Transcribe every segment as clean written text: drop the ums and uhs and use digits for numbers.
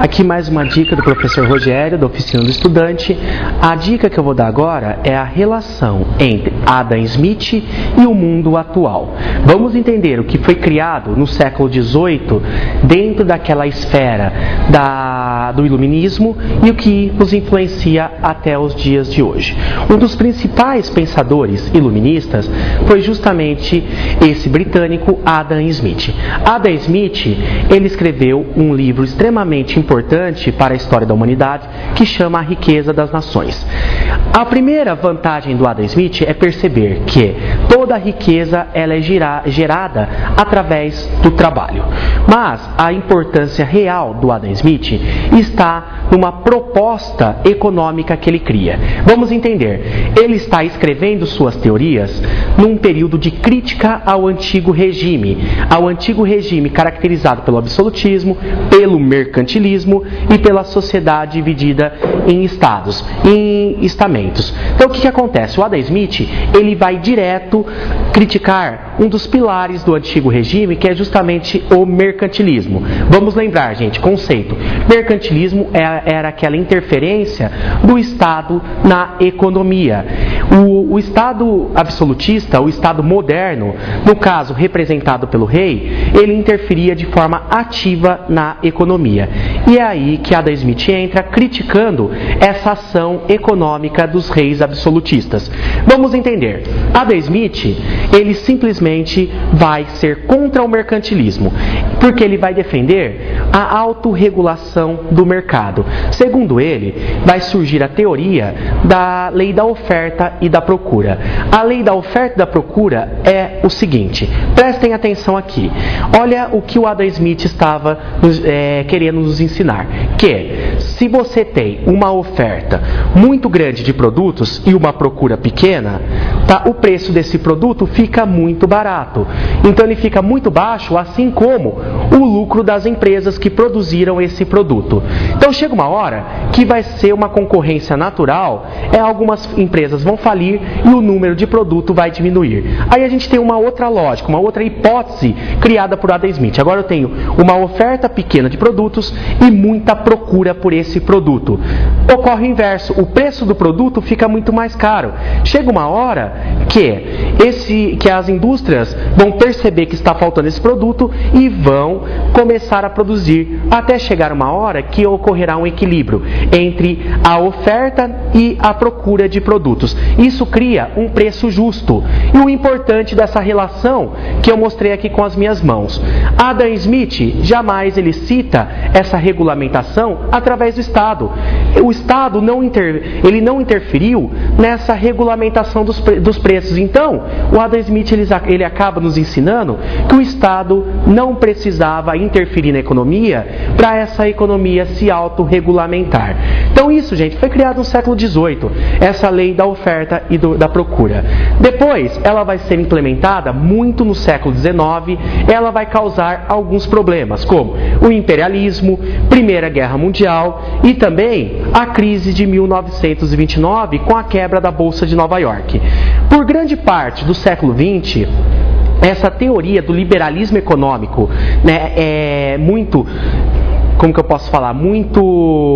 Aqui mais uma dica do professor Rogério, da Oficina do Estudante. A dica que eu vou dar agora é a relação entre Adam Smith e o mundo atual. Vamos entender o que foi criado no século XVIII dentro daquela esfera do iluminismo e o que nos influencia até os dias de hoje. Um dos principais pensadores iluministas foi justamente esse britânico Adam Smith. Adam Smith, ele escreveu um livro extremamente importante para a história da humanidade que chama A Riqueza das Nações. A primeira vantagem do Adam Smith é perceber que toda a riqueza ela é gerada através do trabalho. Mas a importância real do Adam Smith está numa proposta econômica que ele cria. Vamos entender, ele está escrevendo suas teorias num período de crítica ao antigo regime caracterizado pelo absolutismo, pelo mercantilismo e pela sociedade dividida em estados, em estamentos. Então o que acontece? O Adam Smith ele vai direto criticar um dos pilares do antigo regime, que é justamente o mercantilismo. Vamos lembrar, gente, conceito. Mercantilismo era aquela interferência do Estado na economia. O Estado absolutista, o Estado moderno, no caso representado pelo rei, ele interferia de forma ativa na economia. E é aí que Adam Smith entra criticando essa ação econômica dos reis absolutistas. Vamos entender. Adam Smith, ele simplesmente vai ser contra o mercantilismo, porque ele vai defender a autorregulação do mercado. Segundo ele, vai surgir a teoria da lei da oferta e da procura. A lei da oferta e da procura é o seguinte, prestem atenção aqui. Olha o que o Adam Smith estava querendo nos ensinar, que se você tem uma oferta muito grande de produtos e uma procura pequena, o preço desse produto fica muito barato. Então ele fica muito baixo, assim como o lucro das empresas que produziram esse produto. Então chega uma hora que vai ser uma concorrência natural, algumas empresas vão falir e o número de produto vai diminuir. Aí a gente tem uma outra lógica, uma outra hipótese criada por Adam Smith. Agora eu tenho uma oferta pequena de produtos e muita procura por esse produto. Ocorre o inverso, o preço do produto fica muito mais caro. Chega uma hora que as indústrias vão perceber que está faltando esse produto e vão começar a produzir, até chegar uma hora que ocorrerá um equilíbrio entre a oferta e a procura de produtos. Isso cria um preço justo. E o importante dessa relação que eu mostrei aqui com as minhas mãos, Adam Smith jamais ele cita essa regulamentação através do Estado. O Estado não interferiu nessa regulamentação dos preços. Então, o Adam Smith ele acaba nos ensinando que o Estado não precisava interferir na economia para essa economia se autorregulamentar. Então isso, gente, foi criado no século XVIII, essa lei da oferta e da procura. Depois, ela vai ser implementada muito no século XIX, ela vai causar alguns problemas, como o imperialismo, Primeira Guerra Mundial e também a crise de 1929 com a quebra da Bolsa de Nova York. Por grande parte do século XX, essa teoria do liberalismo econômico é muito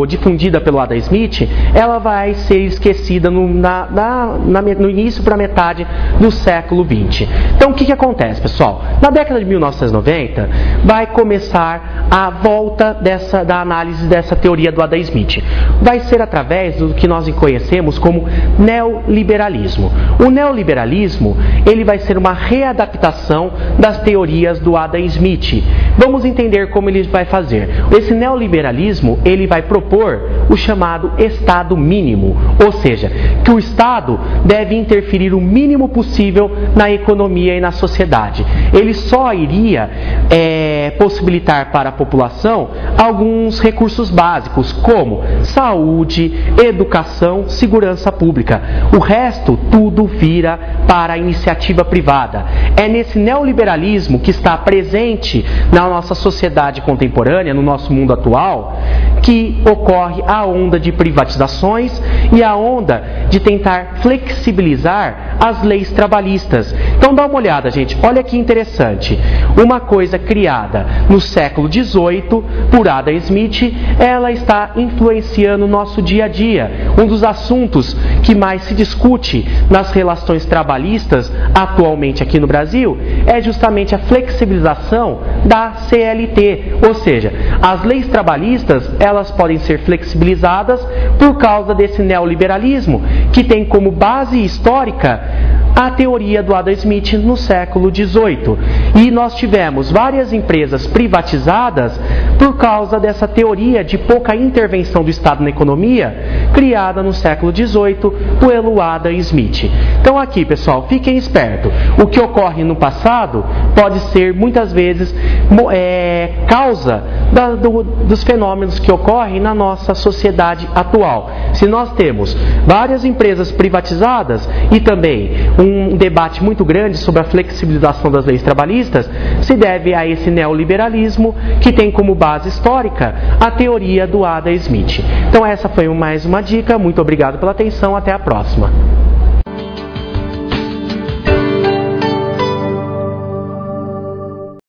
difundida pelo Adam Smith, ela vai ser esquecida no início para metade do século XX. Então o que acontece, pessoal? Na década de 1990 vai começar a volta da análise dessa teoria do Adam Smith. Vai ser através do que nós conhecemos como neoliberalismo. O neoliberalismo ele vai ser uma readaptação das teorias do Adam Smith. Vamos entender como ele vai fazer. Esse neoliberalismo ele vai propor o chamado Estado mínimo, ou seja, que o Estado deve interferir o mínimo possível na economia e na sociedade. Ele só iria possibilitar para a população alguns recursos básicos, como saúde, educação, segurança pública. O resto, tudo vira para a iniciativa privada. É nesse neoliberalismo que está presente na nossa sociedade contemporânea, no nosso mundo atual, que ocorre a onda de privatizações e a onda de tentar flexibilizar as leis trabalhistas. Então dá uma olhada, gente, olha que interessante. Uma coisa criada no século XVIII por Adam Smith, ela está influenciando o nosso dia a dia. Um dos assuntos que mais se discute nas relações trabalhistas atualmente aqui no Brasil é justamente a flexibilização da CLT, ou seja, as leis trabalhistas elas podem ser flexibilizadas por causa desse neoliberalismo que tem como base histórica a teoria do Adam Smith no século XVIII. E nós tivemos várias empresas privatizadas por causa dessa teoria de pouca intervenção do Estado na economia, criada no século XVIII pelo Adam Smith. Então aqui, pessoal, fiquem espertos. O que ocorre no passado pode ser, muitas vezes, causa dos fenômenos que ocorrem na nossa sociedade atual. Se nós temos várias empresas privatizadas e também um debate muito grande sobre a flexibilização das leis trabalhistas, se deve a esse neoliberalismo que tem como base histórica a teoria do Adam Smith. Então essa foi mais uma dica, muito obrigado pela atenção, até a próxima.